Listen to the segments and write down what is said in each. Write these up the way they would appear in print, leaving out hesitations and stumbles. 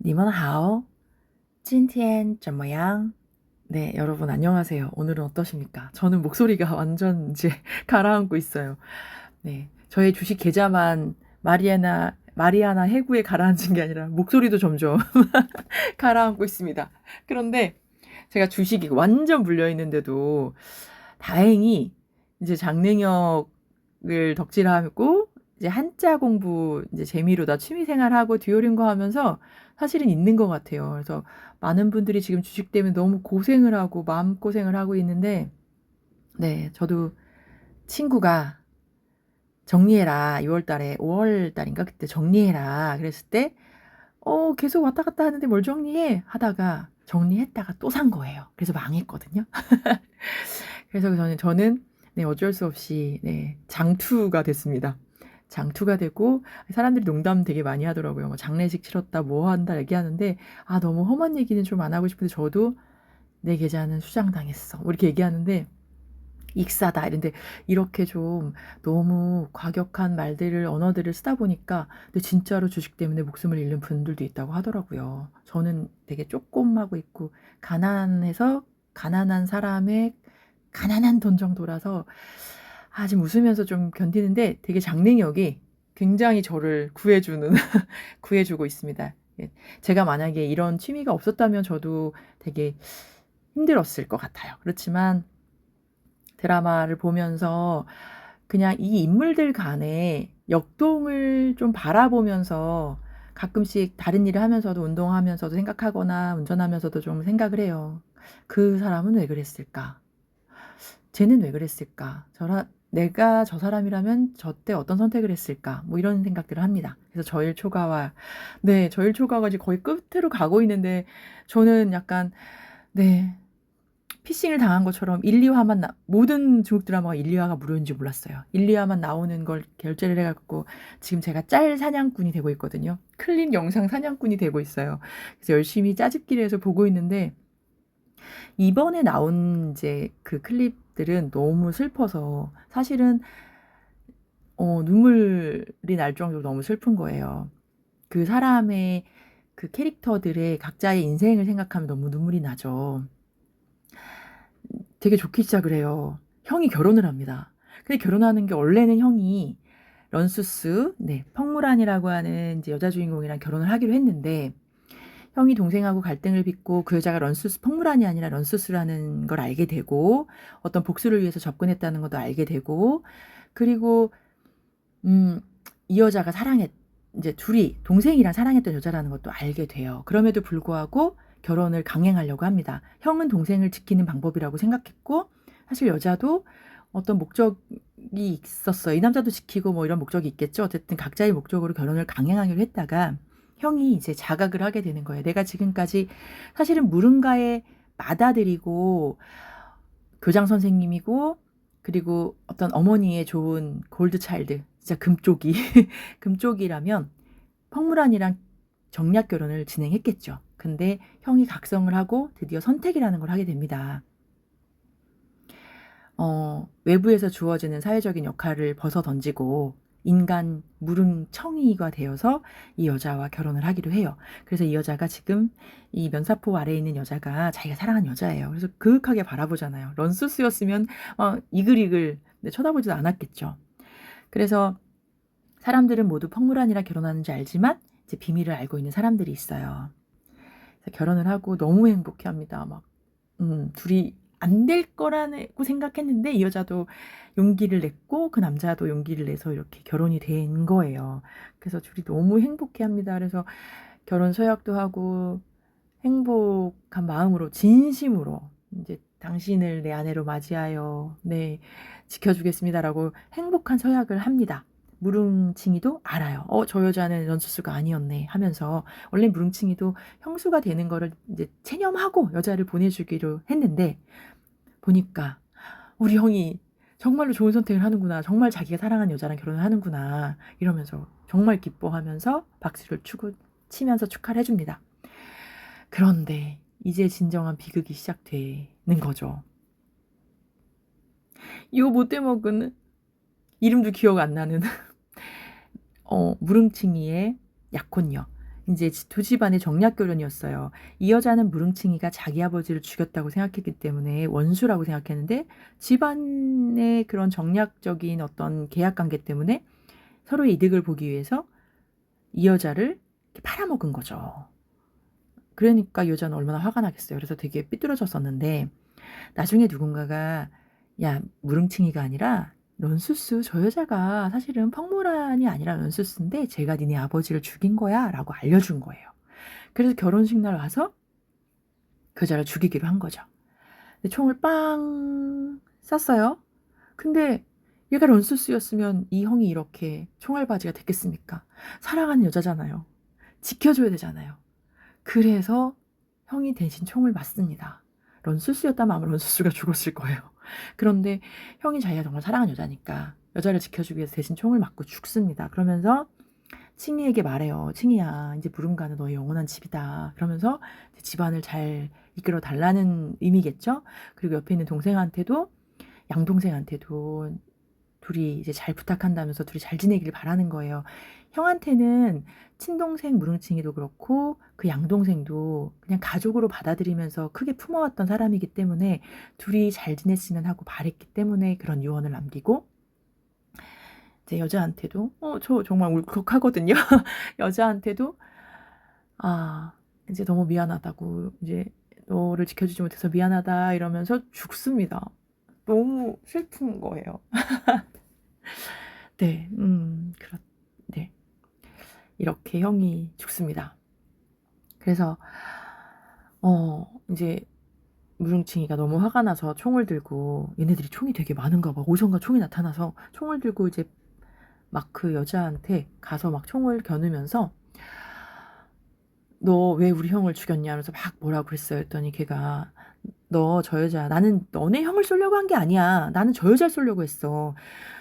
你们好今天怎么样? 네, 여러분 안녕하세요. 오늘은 어떠십니까? 저는 목소리가 완전 이제 가라앉고 있어요. 네, 저의 주식 계좌만 마리아나 해구에 가라앉은 게 아니라 목소리도 점점 가라앉고 있습니다. 그런데 제가 주식이 완전 물려 있는데도 다행히 이제 장능력을 덕질하고 이제 한자 공부 이제 재미로다 취미생활하고 듀오링고 하면서 사실은 있는 것 같아요. 그래서 많은 분들이 지금 주식 때문에 너무 고생을 하고 마음고생을 하고 있는데, 네, 저도 친구가 정리해라. 5월 달인가? 그때 정리해라. 그랬을 때, 계속 왔다 갔다 하는데 뭘 정리해? 하다가 정리했다가 또 산 거예요. 그래서 망했거든요. 그래서 저는 네, 어쩔 수 없이 네, 장투가 됐습니다. 장투가 되고 사람들이 농담 되게 많이 하더라고요. 뭐 장례식 치렀다 뭐 한다 얘기하는데 너무 험한 얘기는 좀 안 하고 싶은데 저도 내 계좌는 수장당했어. 뭐 이렇게 얘기하는데 익사다 이런데 이렇게 좀 너무 과격한 말들을 언어들을 쓰다 보니까 근데 진짜로 주식 때문에 목숨을 잃는 분들도 있다고 하더라고요. 저는 되게 조금 하고 있고 가난해서 가난한 사람의 가난한 돈 정도라서 지금 웃으면서 좀 견디는데 되게 장능력이 굉장히 저를 구해주는 구해주고 있습니다. 제가 만약에 이런 취미가 없었다면 저도 되게 힘들었을 것 같아요. 그렇지만 드라마를 보면서 그냥 이 인물들 간의 역동을 좀 바라보면서 가끔씩 다른 일을 하면서도 운동하면서도 생각하거나 운전하면서도 좀 생각을 해요. 그 사람은 왜 그랬을까? 쟤는 왜 그랬을까? 내가 저 사람이라면 저 때 어떤 선택을 했을까? 뭐 이런 생각들을 합니다. 그래서 저일초가가 이제 거의 끝으로 가고 있는데 저는 약간 네, 피싱을 당한 것처럼 1, 2화만 모든 중국 드라마가 1, 2화가 무료인지 몰랐어요. 1, 2화만 나오는 걸 결제를 해갖고 지금 제가 짤 사냥꾼이 되고 있거든요. 클립 영상 사냥꾼이 되고 있어요. 그래서 열심히 짜집기를 해서 보고 있는데 이번에 나온 이제 그 클립들은 너무 슬퍼서 사실은 눈물이 날 정도로 너무 슬픈 거예요. 그 사람의 그 캐릭터들의 각자의 인생을 생각하면 너무 눈물이 나죠. 되게 좋게 시작을 해요. 형이 결혼을 합니다. 근데 결혼하는 게 원래는 형이 런수스, 네, 펑무란이라고 하는 이제 여자 주인공이랑 결혼을 하기로 했는데 형이 동생하고 갈등을 빚고 그 여자가 펑무란이 아니라 런수스라는 걸 알게 되고 어떤 복수를 위해서 접근했다는 것도 알게 되고 그리고 이 여자가 이제 둘이 동생이랑 사랑했던 여자라는 것도 알게 돼요. 그럼에도 불구하고 결혼을 강행하려고 합니다. 형은 동생을 지키는 방법이라고 생각했고 사실 여자도 어떤 목적이 있었어요. 이 남자도 지키고 뭐 이런 목적이 있겠죠. 어쨌든 각자의 목적으로 결혼을 강행하기로 했다가 형이 이제 자각을 하게 되는 거예요. 내가 지금까지 사실은 무릉가에 맏아들이고 교장 선생님이고 그리고 어떤 어머니의 좋은 골드 차일드 진짜 금쪽이 금쪽이라면 펑무란이랑 정략 결혼을 진행했겠죠. 근데 형이 각성을 하고 드디어 선택이라는 걸 하게 됩니다. 외부에서 주어지는 사회적인 역할을 벗어 던지고 인간 무릉청이가 되어서 이 여자와 결혼을 하기로 해요. 그래서 이 여자가 지금 이 면사포 아래에 있는 여자가 자기가 사랑한 여자예요. 그래서 그윽하게 바라보잖아요. 런수스였으면 이글이글 쳐다보지도 않았겠죠. 그래서 사람들은 모두 펑무란이랑 결혼하는지 알지만 이제 비밀을 알고 있는 사람들이 있어요. 그래서 결혼을 하고 너무 행복해합니다. 막 둘이 안 될 거라고 생각했는데 이 여자도 용기를 냈고 그 남자도 용기를 내서 이렇게 결혼이 된 거예요. 그래서 둘이 너무 행복해합니다. 그래서 결혼 서약도 하고 행복한 마음으로 진심으로 이제 당신을 내 아내로 맞이하여 네 지켜주겠습니다라고 행복한 서약을 합니다. 무릉칭이도 알아요. 저 여자는 런수스가 아니었네 하면서 원래 무릉칭이도 형수가 되는 거를 이제 체념하고 여자를 보내주기로 했는데 보니까 우리 형이 정말로 좋은 선택을 하는구나. 정말 자기가 사랑한 여자랑 결혼을 하는구나. 이러면서 정말 기뻐하면서 박수를 치면서 축하를 해줍니다. 그런데 이제 진정한 비극이 시작되는 거죠. 요 못돼먹은 이름도 기억 안 나는 무릉칭이의 약혼녀 이제 두 집안의 정략결혼이었어요. 이 여자는 무릉칭이가 자기 아버지를 죽였다고 생각했기 때문에 원수라고 생각했는데 집안의 그런 정략적인 어떤 계약관계 때문에 서로의 이득을 보기 위해서 이 여자를 팔아먹은 거죠. 그러니까 여자는 얼마나 화가 나겠어요. 그래서 되게 삐뚤어졌었는데 나중에 누군가가 야 무릉칭이가 아니라 런수스 저 여자가 사실은 펑무란이 아니라 런수스인데 제가 니네 아버지를 죽인 거야 라고 알려준 거예요. 그래서 결혼식 날 와서 그 여자를 죽이기로 한 거죠. 근데 총을 빵 쐈어요. 근데 얘가 런수스였으면 이 형이 이렇게 총알바지가 됐겠습니까? 사랑하는 여자잖아요. 지켜줘야 되잖아요. 그래서 형이 대신 총을 맞습니다. 런수스였다면 아마 런수스가 죽었을 거예요. 그런데 형이 자기가 정말 사랑하는 여자니까 여자를 지켜주기 위해서 대신 총을 맞고 죽습니다. 그러면서 칭이에게 말해요. 칭이야, 이제 무릉가는 너의 영원한 집이다. 그러면서 집안을 잘 이끌어 달라는 의미겠죠. 그리고 옆에 있는 동생한테도 양동생한테도 둘이 이제 잘 부탁한다면서 둘이 잘 지내기를 바라는 거예요. 형한테는 친동생 무릉칭이도 그렇고 그 양동생도 그냥 가족으로 받아들이면서 크게 품어왔던 사람이기 때문에 둘이 잘 지냈으면 하고 바랬기 때문에 그런 유언을 남기고 이제 여자한테도 저 정말 울컥하거든요. 여자한테도 이제 너무 미안하다고 이제 너를 지켜주지 못해서 미안하다 이러면서 죽습니다. 너무 슬픈 거예요. 네, 네. 이렇게 형이 죽습니다. 그래서, 이제, 무릉칭이가 너무 화가 나서 총을 들고, 얘네들이 총이 되게 많은가 봐. 어디선가 총이 나타나서 총을 들고 이제 막 그 여자한테 가서 막 총을 겨누면서, 너 왜 우리 형을 죽였냐? 그래서 막 뭐라고 그랬어요. 했더니 걔가, 너 저 여자, 나는 너네 형을 쏘려고 한 게 아니야. 나는 저 여자를 쏘려고 했어.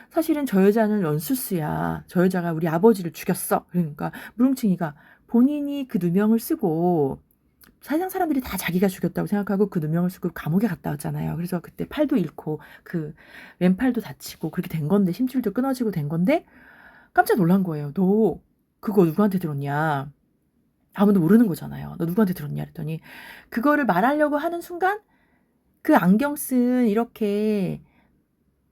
사실은 저 여자는 런수스야. 저 여자가 우리 아버지를 죽였어. 그러니까 무릉칭이가 본인이 그 누명을 쓰고 세상 사람들이 다 자기가 죽였다고 생각하고 그 누명을 쓰고 감옥에 갔다 왔잖아요. 그래서 그때 팔도 잃고 그 왼팔도 다치고 그렇게 된 건데 심줄도 끊어지고 된 건데 깜짝 놀란 거예요. 너 그거 누구한테 들었냐? 아무도 모르는 거잖아요. 너 누구한테 들었냐? 그랬더니 그거를 말하려고 하는 순간 그 안경 쓴 이렇게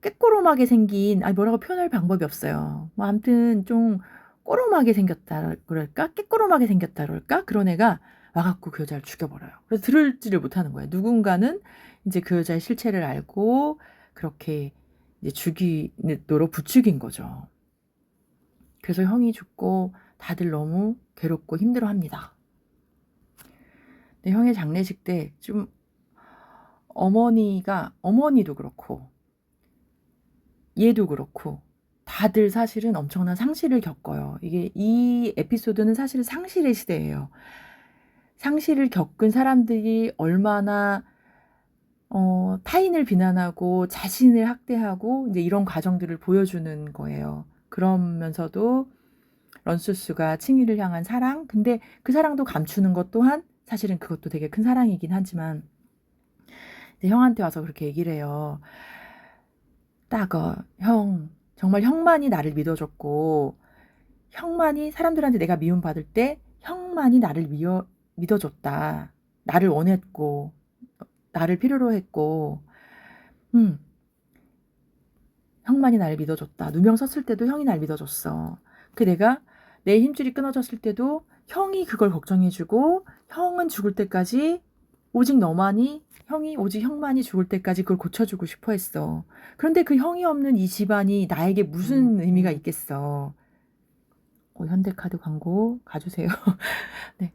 깨꼬롬하게 생긴, 뭐라고 표현할 방법이 없어요. 뭐, 아무튼 좀 꼬롬하게 생겼다 그럴까? 깨꼬롬하게 생겼다 그럴까? 그런 애가 와갖고 그 여자를 죽여버려요. 그래서 들을지를 못하는 거예요. 누군가는 이제 그 여자의 실체를 알고 그렇게 이제 죽이도록 부추긴 거죠. 그래서 형이 죽고 다들 너무 괴롭고 힘들어 합니다. 근데 형의 장례식 때 좀 어머니도 그렇고, 얘도 그렇고 다들 사실은 엄청난 상실을 겪어요. 이 에피소드는 사실 상실의 시대예요. 상실을 겪은 사람들이 얼마나 타인을 비난하고 자신을 학대하고 이제 이런 과정들을 보여주는 거예요. 그러면서도 런수스가 칭이를 향한 사랑, 근데 그 사랑도 감추는 것 또한 사실은 그것도 되게 큰 사랑이긴 하지만 형한테 와서 그렇게 얘기를 해요. 형, 정말 형만이 나를 믿어줬고, 형만이 사람들한테 내가 미움받을 때, 형만이 나를 믿어줬다. 나를 원했고, 나를 필요로 했고, 형만이 나를 믿어줬다. 누명 썼을 때도 형이 날 믿어줬어. 내가 내 힘줄이 끊어졌을 때도 형이 그걸 걱정해주고, 형은 죽을 때까지 오직 형만이 죽을 때까지 그걸 고쳐주고 싶어 했어. 그런데 그 형이 없는 이 집안이 나에게 무슨 의미가 있겠어. 현대카드 광고 가주세요. 네.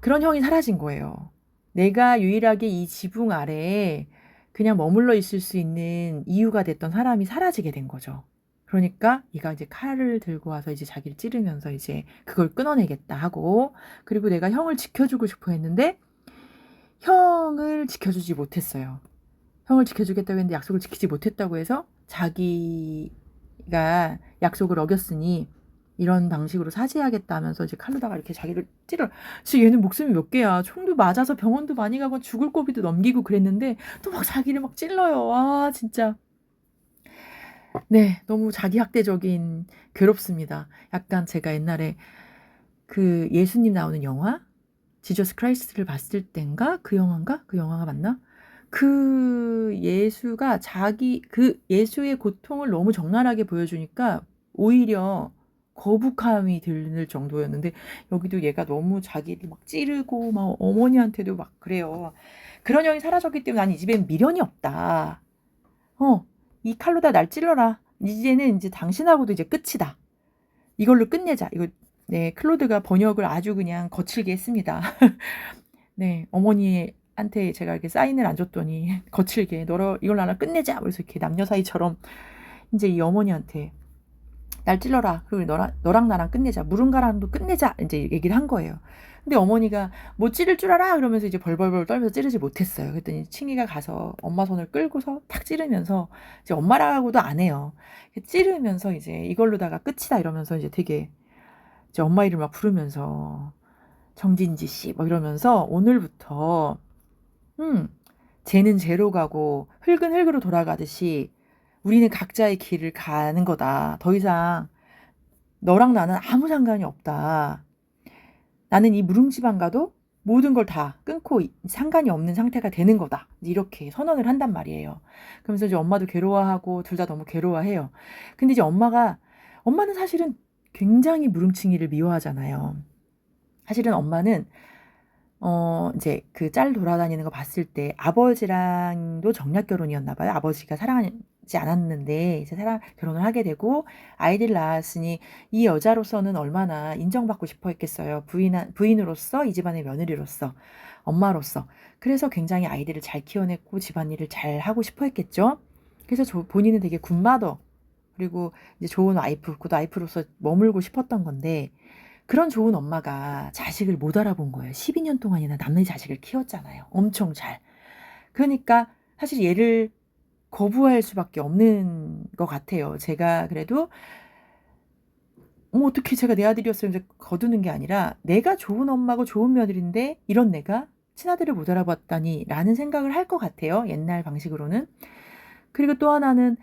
그런 형이 사라진 거예요. 내가 유일하게 이 지붕 아래에 그냥 머물러 있을 수 있는 이유가 됐던 사람이 사라지게 된 거죠. 그러니까 얘가 이제 칼을 들고 와서 이제 자기를 찌르면서 이제 그걸 끊어내겠다 하고, 그리고 내가 형을 지켜주고 싶어 했는데 형을 지켜주지 못했어요. 형을 지켜주겠다고 했는데 약속을 지키지 못했다고 해서 자기가 약속을 어겼으니 이런 방식으로 사죄하겠다 하면서 이제 칼로다가 이렇게 자기를 찌르. 진짜 얘는 목숨이 몇 개야. 총도 맞아서 병원도 많이 가고 죽을 고비도 넘기고 그랬는데 또 막 자기를 막 찔러요. 진짜. 네, 너무 자기 학대적인 괴롭습니다. 약간 제가 옛날에 그 예수님 나오는 영화 지저스 크라이스트를 봤을 땐가 그 영화인가? 그 영화가 맞나? 그 예수가 그 예수의 고통을 너무 적나라하게 보여주니까 오히려 거북함이 들 정도였는데 여기도 얘가 너무 자기를 막 찌르고 막 어머니한테도 막 그래요. 그런 형이 사라졌기 때문에 난 이 집엔 미련이 없다. 이 칼로 다 날 찔러라. 이제는 이제 당신하고도 이제 끝이다. 이걸로 끝내자. 이거 네, 클로드가 번역을 아주 그냥 거칠게 했습니다. 네, 어머니한테 제가 이렇게 사인을 안 줬더니 거칠게 이걸 하나 끝내자. 그래서 이렇게 남녀 사이처럼 이제 이 어머니한테 날 찔러라. 그리고 너랑 나랑 끝내자. 무릉가랑도 끝내자. 이제 얘기를 한 거예요. 근데 어머니가 뭐 찌를 줄 알아? 그러면서 이제 벌벌벌 떨면서 찌르지 못했어요. 그랬더니 칭이가 가서 엄마 손을 끌고서 탁 찌르면서 이제 엄마라고도 안 해요. 찌르면서 이제 이걸로다가 끝이다 이러면서 이제 되게 이제 엄마 이름 막 부르면서 정진지 씨 막 이러면서 오늘부터 쟤는 쟤로 가고 흙은 흙으로 돌아가듯이 우리는 각자의 길을 가는 거다. 더 이상 너랑 나는 아무 상관이 없다. 나는 이 무릉지방 가도 모든 걸 다 끊고 상관이 없는 상태가 되는 거다. 이렇게 선언을 한단 말이에요. 그러면서 이제 엄마도 괴로워하고 둘 다 너무 괴로워해요. 근데 이제 엄마는 사실은 굉장히 무릉칭이를 미워하잖아요. 사실은 엄마는 이제 그 짤 돌아다니는 거 봤을 때 아버지랑도 정략 결혼이었나 봐요. 아버지가 사랑하지 않았는데 이제 결혼을 하게 되고 아이들 낳았으니 이 여자로서는 얼마나 인정받고 싶어 했겠어요. 부인으로서 이 집안의 며느리로서 엄마로서. 그래서 굉장히 아이들을 잘 키워냈고 집안일을 잘 하고 싶어 했겠죠. 그래서 본인은 되게 굿마더 그리고 이제 좋은 와이프, 굿 와이프로서 머물고 싶었던 건데 그런 좋은 엄마가 자식을 못 알아본 거예요. 12년 동안이나 남의 자식을 키웠잖아요. 엄청 잘. 그러니까 사실 얘를 거부할 수밖에 없는 것 같아요. 제가 그래도 어떻게 제가 내 아들이었어요. 이제 거두는 게 아니라 내가 좋은 엄마고 좋은 며느리인데 이런 내가 친아들을 못 알아봤다니 라는 생각을 할 것 같아요. 옛날 방식으로는. 그리고 또 하나는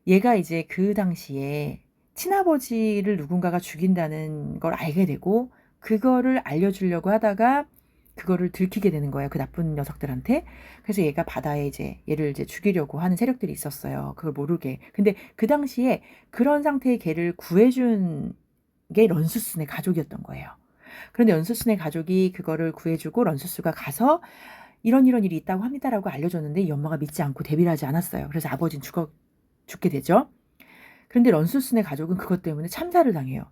얘가 이제 그 당시에 친아버지를 누군가가 죽인다는 걸 알게 되고 그거를 알려주려고 하다가 그거를 들키게 되는 거예요. 그 나쁜 녀석들한테. 그래서 얘가 바다에 이제 얘를 이제 죽이려고 하는 세력들이 있었어요. 그걸 모르게. 근데 그 당시에 그런 상태의 걔를 구해준 게 런수슨의 가족이었던 거예요. 그런데 런수슨의 가족이 그거를 구해주고 런수스가 가서 이런 일이 있다고 합니다라고 알려줬는데 이 엄마가 믿지 않고 대비를 하지 않았어요. 그래서 아버지는 죽게 되죠. 그런데 런수슨의 가족은 그것 때문에 참사를 당해요.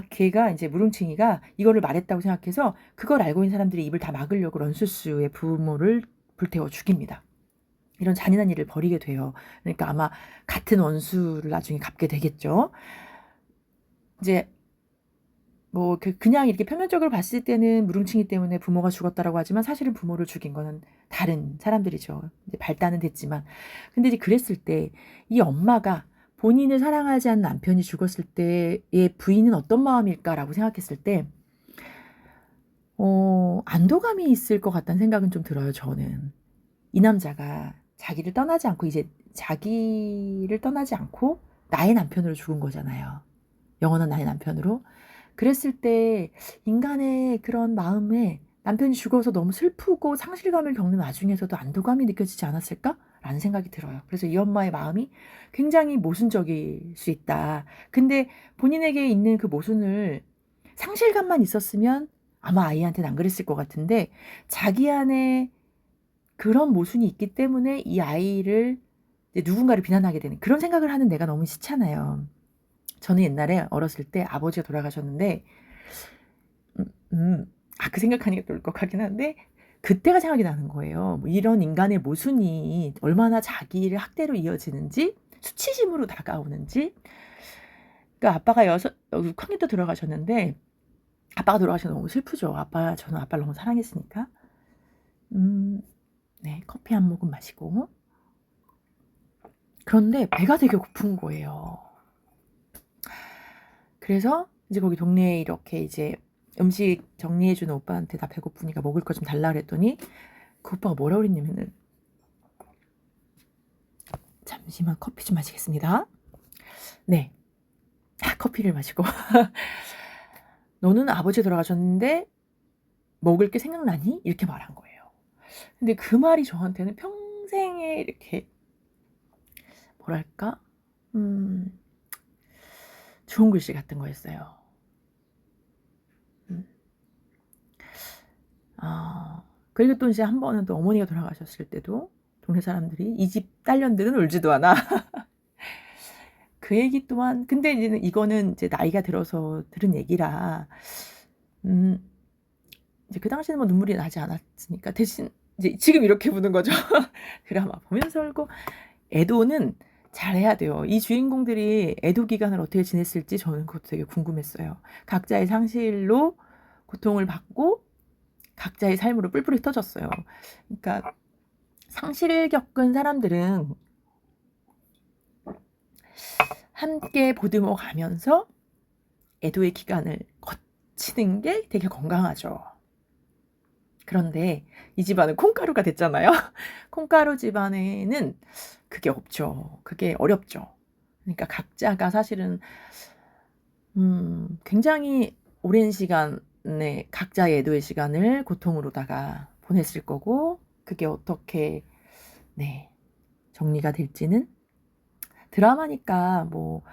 걔가 이제 무릉칭이가 이거를 말했다고 생각해서 그걸 알고 있는 사람들이 입을 다 막으려고 런수스의 부모를 불태워 죽입니다. 이런 잔인한 일을 벌이게 돼요. 그러니까 아마 같은 원수를 나중에 갚게 되겠죠. 이제 뭐 그냥 이렇게 표면적으로 봤을 때는 무릉칭이 때문에 부모가 죽었다라고 하지만 사실은 부모를 죽인 거는 다른 사람들이죠. 이제 발단은 됐지만. 근데 이제 그랬을 때 이 엄마가 본인을 사랑하지 않는 남편이 죽었을 때의 부인은 어떤 마음일까라고 생각했을 때 안도감이 있을 것 같다는 생각은 좀 들어요. 저는. 이 남자가 자기를 떠나지 않고 이제 자기를 떠나지 않고 나의 남편으로 죽은 거잖아요. 영원한 나의 남편으로. 그랬을 때 인간의 그런 마음에 남편이 죽어서 너무 슬프고 상실감을 겪는 와중에서도 안도감이 느껴지지 않았을까라는 생각이 들어요. 그래서 이 엄마의 마음이 굉장히 모순적일 수 있다. 근데 본인에게 있는 그 모순을 상실감만 있었으면 아마 아이한테는 안 그랬을 것 같은데 자기 안에 그런 모순이 있기 때문에 이 아이를 누군가를 비난하게 되는 그런 생각을 하는 내가 너무 싫잖아요. 저는 옛날에 어렸을 때 아버지가 돌아가셨는데 그 생각하니까 또 울컥하긴 한데 그때가 생각이 나는 거예요. 뭐 이런 인간의 모순이 얼마나 자기를 학대로 이어지는지 수치심으로 다가오는지. 그러니까 아빠가 6학년 때 돌아가셨는데 아빠가 돌아가셔서 너무 슬프죠. 저는 아빠를 너무 사랑했으니까. 네, 커피 한 모금 마시고. 그런데 배가 되게 고픈 거예요. 그래서 이제 거기 동네에 이렇게 이제 음식 정리해주는 오빠한테 나 배고프니까 먹을 거 좀 달라 그랬더니 그 오빠가 뭐라 그랬냐면은 잠시만 커피 좀 마시겠습니다. 네. 커피를 마시고 너는 아버지 돌아가셨는데 먹을 게 생각나니? 이렇게 말한 거예요. 근데 그 말이 저한테는 평생에 이렇게 뭐랄까 좋은 글씨 같은 거였어요. 음. 그리고 또 이제 한 번은 또 어머니가 돌아가셨을 때도 동네 사람들이 이 집 딸년들은 울지도 않아. 그 얘기 또한 근데 이거는 이제 나이가 들어서 들은 얘기라 이제 그 당시에는 뭐 눈물이 나지 않았으니까 대신 이제 지금 이렇게 부는 거죠. 드라마 보면서 울고 애도는 잘해야 돼요. 이 주인공들이 애도 기간을 어떻게 지냈을지 저는 그것도 되게 궁금했어요. 각자의 상실로 고통을 받고 각자의 삶으로 뿔뿔이 터졌어요. 그러니까 상실을 겪은 사람들은 함께 보듬어 가면서 애도의 기간을 거치는 게 되게 건강하죠. 그런데 이 집안은 콩가루가 됐잖아요. 콩가루 집안에는 그게 없죠. 그게 어렵죠. 그러니까 각자가 사실은 굉장히 오랜 시간에 각자의 애도의 시간을 고통으로다가 보냈을 거고 그게 어떻게 정리가 될지는 드라마니까 뭐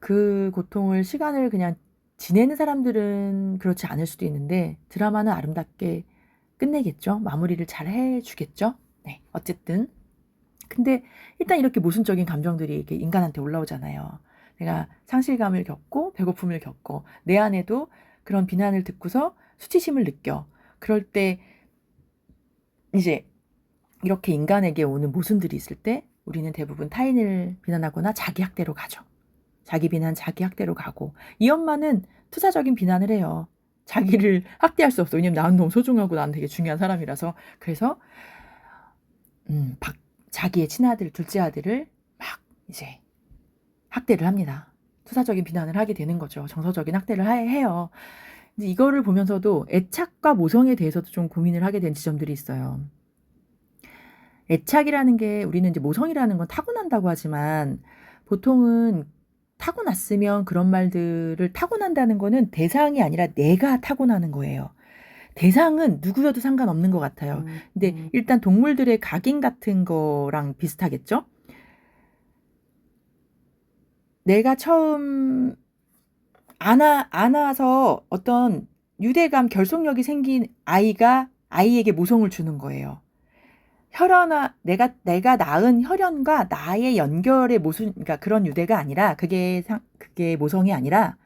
그 고통을 시간을 그냥 지내는 사람들은 그렇지 않을 수도 있는데 드라마는 아름답게 끝내겠죠. 마무리를 잘 해주겠죠. 네, 어쨌든 근데 일단 이렇게 모순적인 감정들이 이렇게 인간한테 올라오잖아요. 내가 상실감을 겪고 배고픔을 겪고 내 안에도 그런 비난을 듣고서 수치심을 느껴. 그럴 때 이제 이렇게 인간에게 오는 모순들이 있을 때 우리는 대부분 타인을 비난하거나 자기 학대로 가죠. 자기 비난, 자기 학대로 가고 이 엄마는 투사적인 비난을 해요. 자기를 학대할 수 없어. 왜냐면 나는 너무 소중하고 나는 되게 중요한 사람이라서. 그래서 자기의 친아들, 둘째 아들을 막 이제 학대를 합니다. 투사적인 비난을 하게 되는 거죠. 정서적인 학대를 해요. 이제 이거를 보면서도 애착과 모성에 대해서도 좀 고민을 하게 된 지점들이 있어요. 애착이라는 게 우리는 이제 모성이라는 건 타고난다고 하지만 보통은 타고났으면 그런 말들을 타고난다는 거는 대상이 아니라 내가 타고나는 거예요. 대상은 누구여도 상관없는 것 같아요. 근데 일단 동물들의 각인 같은 거랑 비슷하겠죠? 내가 처음 안아서 어떤 유대감, 결속력이 생긴 아이에게 모성을 주는 거예요. 내가 낳은 혈연과 나의 연결의 그러니까 그런 유대가 아니라 그게 모성이 아니라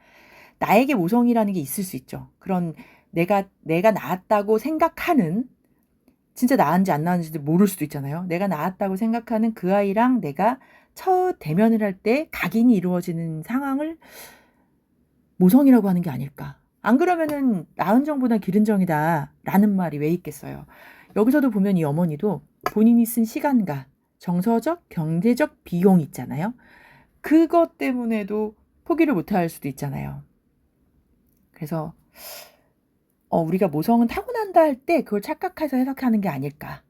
나에게 모성이라는 게 있을 수 있죠. 그런 내가 낳았다고 생각하는 진짜 낳았는지 안 낳았는지도 모를 수도 있잖아요. 내가 낳았다고 생각하는 그 아이랑 내가 첫 대면을 할 때 각인이 이루어지는 상황을 모성이라고 하는 게 아닐까. 안 그러면은 낳은 정보다 기른 정이다라는 말이 왜 있겠어요. 여기서도 보면 이 어머니도 본인이 쓴 시간과 정서적, 경제적 비용 있잖아요. 그것 때문에도 포기를 못할 수도 있잖아요. 그래서 우리가 모성은 타고난다 할 때 그걸 착각해서 해석하는 게 아닐까.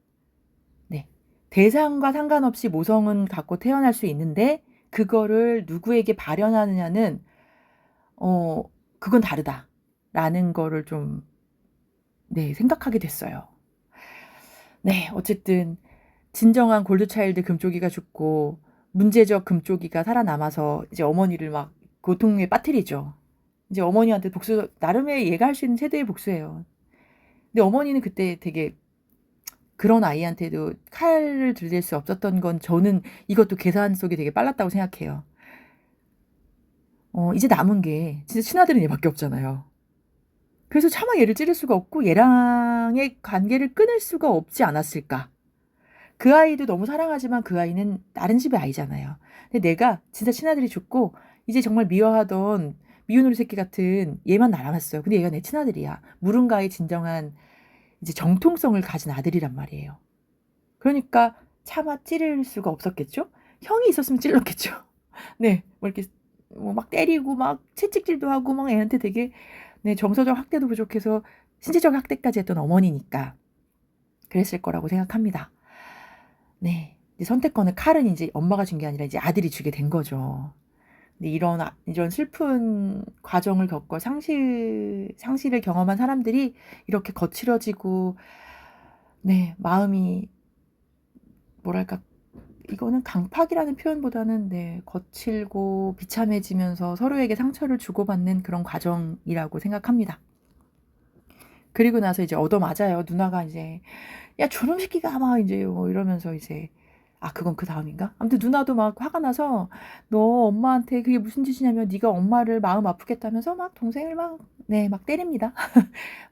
네, 대상과 상관없이 모성은 갖고 태어날 수 있는데 그거를 누구에게 발현하느냐는 그건 다르다라는 거를 좀 생각하게 됐어요. 네, 어쨌든 진정한 골드차일드 금쪽이가 죽고 문제적 금쪽이가 살아남아서 이제 어머니를 막 고통에 빠뜨리죠. 이제 어머니한테 나름의 얘가 할 수 있는 최대의 복수예요. 근데 어머니는 그때 되게 그런 아이한테도 칼을 들일 수 없었던 건 저는 이것도 계산 속이 되게 빨랐다고 생각해요. 이제 남은 게 진짜 친아들은 얘밖에 없잖아요. 그래서 차마 얘를 찌를 수가 없고 얘랑의 관계를 끊을 수가 없지 않았을까. 그 아이도 너무 사랑하지만 그 아이는 다른 집의 아이잖아요. 근데 내가 진짜 친아들이 죽고 이제 정말 미워하던 미운우리 새끼 같은 얘만 남았어요. 근데 얘가 내 친아들이야. 물은가의 진정한 이제 정통성을 가진 아들이란 말이에요. 그러니까 차마 찌를 수가 없었겠죠? 형이 있었으면 찔렀겠죠. 네, 뭐 이렇게 막 때리고 막 채찍질도 하고 막 애한테 되게 정서적 학대도 부족해서 신체적 학대까지 했던 어머니니까 그랬을 거라고 생각합니다. 네, 이제 선택권을 칼은 이제 엄마가 준 게 아니라 이제 아들이 주게 된 거죠. 근데 이런 슬픈 과정을 겪고 상실을 경험한 사람들이 이렇게 거칠어지고, 네, 마음이, 뭐랄까, 이거는 강팍이라는 표현보다는, 네, 거칠고 비참해지면서 서로에게 상처를 주고받는 그런 과정이라고 생각합니다. 그리고 나서 이제 얻어맞아요. 누나가 이제, 야, 저놈 새끼가 막 이제 뭐 이러면서 이제, 아, 그건 그 다음인가? 아무튼 누나도 막 화가 나서 너 엄마한테 그게 무슨 짓이냐면 네가 엄마를 마음 아프겠다면서 막 동생을 막, 네, 막 때립니다.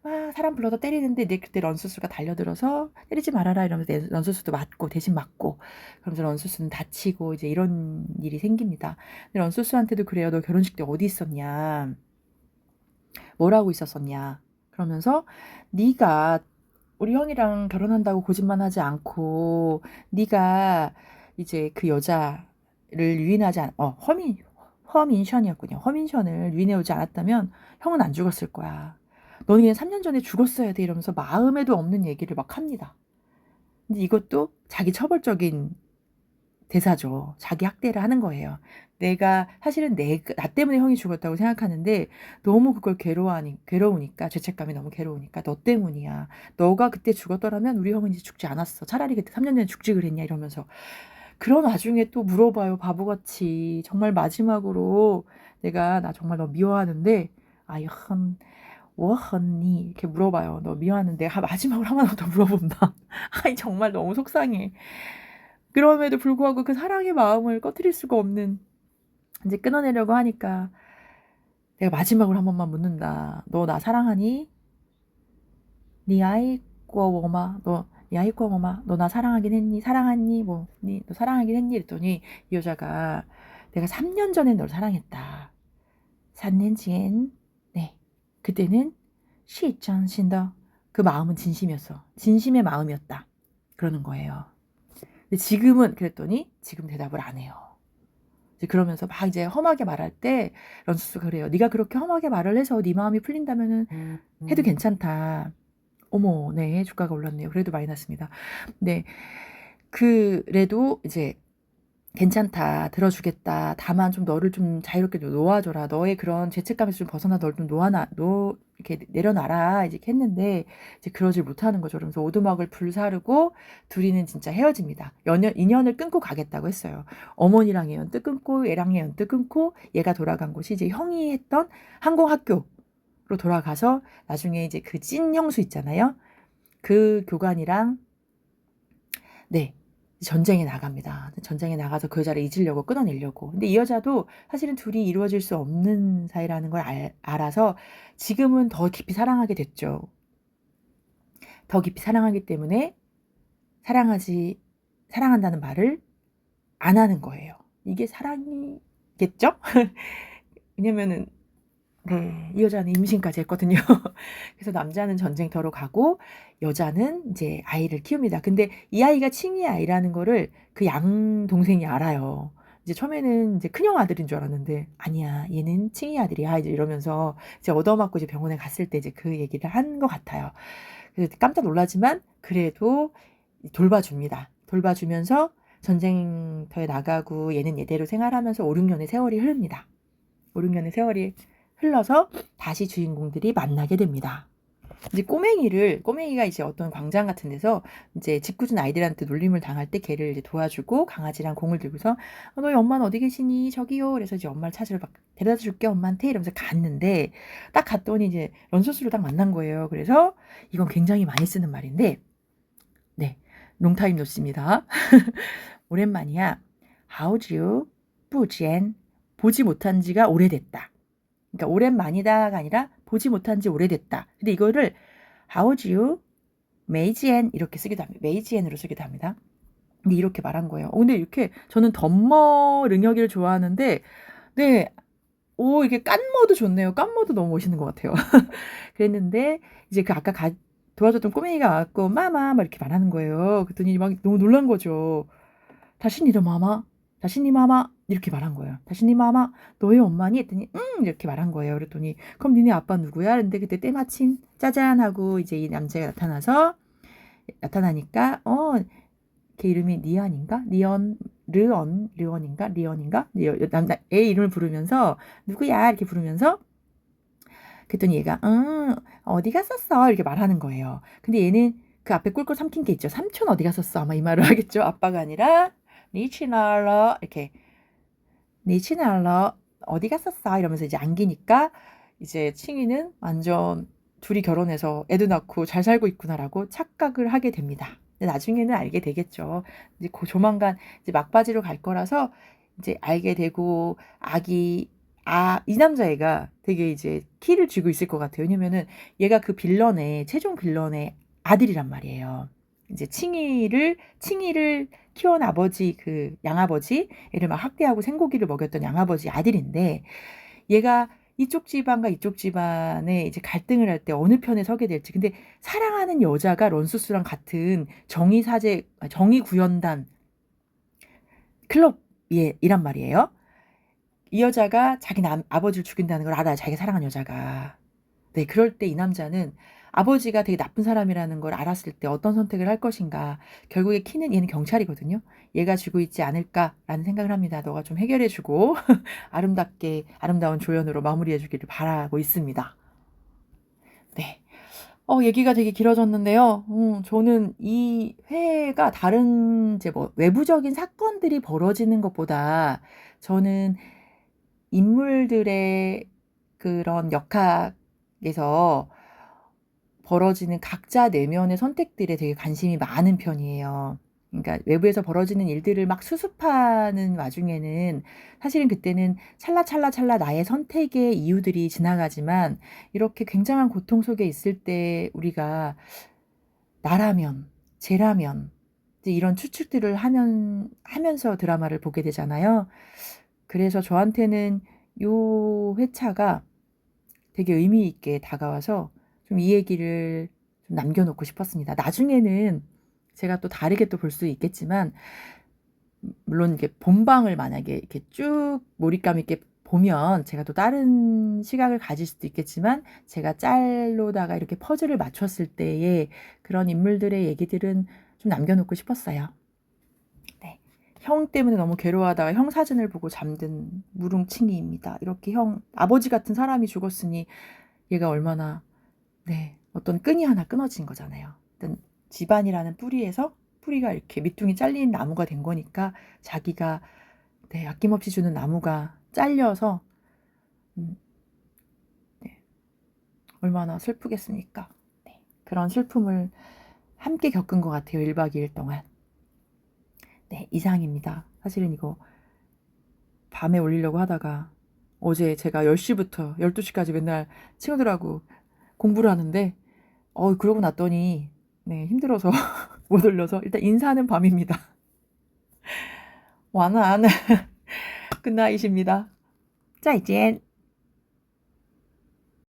막 사람 불러서 때리는데 그때 런수스가 달려들어서 때리지 말아라 이러면서 런수스도 맞고 대신 맞고 그러면서 런수스는 다치고 이제 이런 일이 생깁니다. 근데 런수스한테도 그래요. 너 결혼식 때 어디 있었냐? 뭘 하고 있었었냐? 그러면서 네가 우리 형이랑 결혼한다고 고집만 하지 않고 네가 이제 그 여자를 유인하지 허민션이었군요. 허민션을 유인해오지 않았다면 형은 안 죽었을 거야. 너는 그냥 3년 전에 죽었어야 돼 이러면서 마음에도 없는 얘기를 막 합니다. 근데 이것도 자기 처벌적인 대사죠. 자기 학대를 하는 거예요. 내가 사실은 나 때문에 형이 죽었다고 생각하는데 너무 그걸 괴로우니까 죄책감이 너무 괴로우니까 너 때문이야. 너가 그때 죽었더라면 우리 형은 이제 죽지 않았어. 차라리 그때 3년 전에 죽지 그랬냐 이러면서 그런 와중에 또 물어봐요. 바보같이. 정말 마지막으로 내가 나 정말 너 미워하는데 아이언 워헌니 이렇게 물어봐요. 너 미워하는데 마지막으로 한 번 더 물어본다. 아이 정말 너무 속상해. 그럼에도 불구하고 그 사랑의 마음을 꺼트릴 수가 없는 이제 끊어내려고 하니까 내가 마지막으로 한 번만 묻는다. 너 나 사랑하니? 니 아이 꼬워마 니 아이 꼬워마 너 나 사랑하긴 했니? 사랑했니? 너 사랑하긴 했니? 이랬더니 이 여자가 내가 3년 전에 널 사랑했다. 3년 전 네. 그때는 시전신더 그 마음은 진심이었어. 진심의 마음이었다. 그러는 거예요. 근데 지금은 그랬더니 지금 대답을 안 해요. 이제 그러면서 막 이제 험하게 말할 때 런수스가 그래요. 네가 그렇게 험하게 말을 해서 네 마음이 풀린다면은 해도 괜찮다. 어머, 네, 주가가 올랐네요. 그래도 많이 났습니다. 네, 그래도 이제 괜찮다, 들어주겠다. 다만 좀 너를 좀 자유롭게 놓아줘라. 너의 그런 죄책감에서 좀 벗어나 널 좀 이렇게 내려놔라. 이제 했는데 이제 그러질 못하는 거죠. 그러면서 오두막을 불사르고 둘이는 진짜 헤어집니다. 인연을 끊고 가겠다고 했어요. 어머니랑 연뜻 끊고 얘랑 연뜻 끊고 얘가 돌아간 곳이 이제 형이 했던 항공학교로 돌아가서 나중에 이제 그 찐 형수 있잖아요. 그 교관이랑 네. 전쟁에 나갑니다. 전쟁에 나가서 그 여자를 잊으려고 끊어내려고. 근데 이 여자도 사실은 둘이 이루어질 수 없는 사이라는 걸 알아서 지금은 더 깊이 사랑하게 됐죠. 더 깊이 사랑하기 때문에 사랑한다는 말을 안 하는 거예요. 이게 사랑이겠죠? 왜냐면은 네, 이 여자는 임신까지 했거든요. 그래서 남자는 전쟁터로 가고 여자는 이제 아이를 키웁니다. 근데 이 아이가 칭이 아이라는 거를 그 양 동생이 알아요. 이제 처음에는 이제 큰형 아들인 줄 알았는데 아니야, 얘는 칭이 아들이야. 이제 이러면서 이제 얻어맞고 이제 병원에 갔을 때 이제 그 얘기를 한 것 같아요. 그래서 깜짝 놀라지만 그래도 돌봐줍니다. 돌봐주면서 전쟁터에 나가고 얘는 얘대로 생활하면서 5, 6년의 세월이 흐릅니다. 5, 6년의 세월이 흘러서 다시 주인공들이 만나게 됩니다. 이제 꼬맹이가 이제 어떤 광장 같은 데서 이제 짓궂은 아이들한테 놀림을 당할 때 걔를 이제 도와주고 강아지랑 공을 들고서 너희 엄마는 어디 계시니? 저기요. 그래서 이제 엄마를 찾으러 막 데려다 줄게 엄마한테 이러면서 갔는데 딱 갔더니 이제 런소스를 딱 만난 거예요. 그래서 이건 굉장히 많이 쓰는 말인데 네. 롱타임 노스입니다. 오랜만이야. 하우지유 뿌젠 보지 못한 지가 오래됐다. 그러니까 오랜만이다가 아니라 보지 못한 지 오래됐다. 근데 이거를 하우지유 메이지엔 이렇게 쓰기도 합니다. 메이지엔으로 쓰기도 합니다. 근데 이렇게 말한 거예요. 근데 이렇게 저는 덤머 릉여기를 좋아하는데 네. 오 이게 깐머도 좋네요. 깐머도 너무 멋있는 것 같아요. 그랬는데 이제 그 아까 도와줬던 꼬맹이가 와갖고 마마 막 이렇게 말하는 거예요. 그랬더니 막 너무 놀란 거죠. 다시니 마마, 다시니 마마 이렇게 말한 거예요. 다시니 마마, 너의 엄마니? 했더니 이렇게 말한 거예요. 그랬더니 그럼 니네 아빠 누구야? 근데 그때 때마침 짜잔 하고 이제 이 남자가 나타나니까 걔 이름이 니안인가? 르언인가? 리언인가? 애 이름을 부르면서 누구야? 이렇게 부르면서 그랬더니 얘가 어디 갔었어? 이렇게 말하는 거예요. 근데 얘는 그 앞에 꿀꿀 삼킨 게 있죠. 삼촌 어디 갔었어? 아마 이 말을 하겠죠. 아빠가 아니라 니치날러 이렇게 니치날러 어디 갔었어? 이러면서 이제 안기니까 이제 칭이는 완전 둘이 결혼해서 애도 낳고 잘 살고 있구나라고 착각을 하게 됩니다. 근데 나중에는 알게 되겠죠. 이제 조만간 이제 막바지로 갈 거라서 이제 알게 되고 이 남자애가 되게 이제 키를 쥐고 있을 것 같아요. 왜냐면은 얘가 그 최종 빌런의 아들이란 말이에요. 이제 칭이를 키운 아버지, 그 양아버지, 얘를 막 학대하고 생고기를 먹였던 양아버지 아들인데, 얘가 이쪽 집안과 이쪽 집안에 이제 갈등을 할 때 어느 편에 서게 될지. 근데 사랑하는 여자가 런수스랑 같은 정의구현단 클럽이란 말이에요. 이 여자가 자기 아버지를 죽인다는 걸 알아요. 자기가 사랑하는 여자가. 네, 그럴 때 이 남자는 아버지가 되게 나쁜 사람이라는 걸 알았을 때 어떤 선택을 할 것인가. 결국에 키는 얘는 경찰이거든요. 얘가 쥐고 있지 않을까라는 생각을 합니다. 너가 좀 해결해주고 아름다운 조연으로 마무리해주기를 바라고 있습니다. 네. 얘기가 되게 길어졌는데요. 저는 이 회가 다른 이제 뭐 외부적인 사건들이 벌어지는 것보다 저는 인물들의 그런 역학에서 벌어지는 각자 내면의 선택들에 되게 관심이 많은 편이에요. 그러니까 외부에서 벌어지는 일들을 막 수습하는 와중에는 사실은 그때는 찰나찰나 나의 선택의 이유들이 지나가지만 이렇게 굉장한 고통 속에 있을 때 우리가 나라면, 쟤라면 이제 이런 추측들을 하면서 드라마를 보게 되잖아요. 그래서 저한테는 요 회차가 되게 의미 있게 다가와서 좀 이 얘기를 좀 남겨놓고 싶었습니다. 나중에는 제가 또 다르게 또 볼 수 있겠지만, 물론 이게 본방을 만약에 이렇게 쭉 몰입감 있게 보면 제가 또 다른 시각을 가질 수도 있겠지만, 제가 짤로다가 이렇게 퍼즐을 맞췄을 때의 그런 인물들의 얘기들은 좀 남겨놓고 싶었어요. 네. 형 때문에 너무 괴로워하다가 형 사진을 보고 잠든 무릉칭이입니다. 이렇게 아버지 같은 사람이 죽었으니 얘가 얼마나 어떤 끈이 하나 끊어진 거잖아요. 일단 집안이라는 뿌리가 이렇게 밑둥이 잘린 나무가 된 거니까 자기가 아낌없이 주는 나무가 잘려서 얼마나 슬프겠습니까? 그런 슬픔을 함께 겪은 것 같아요. 1박 2일 동안. 네, 이상입니다. 사실은 이거 밤에 올리려고 하다가 어제 제가 10시부터 12시까지 맨날 친구들하고 공부를 하는데 그러고 났더니 힘들어서 못 올려서 일단 인사하는 밤입니다. 완안 굿나잇입니다. 再见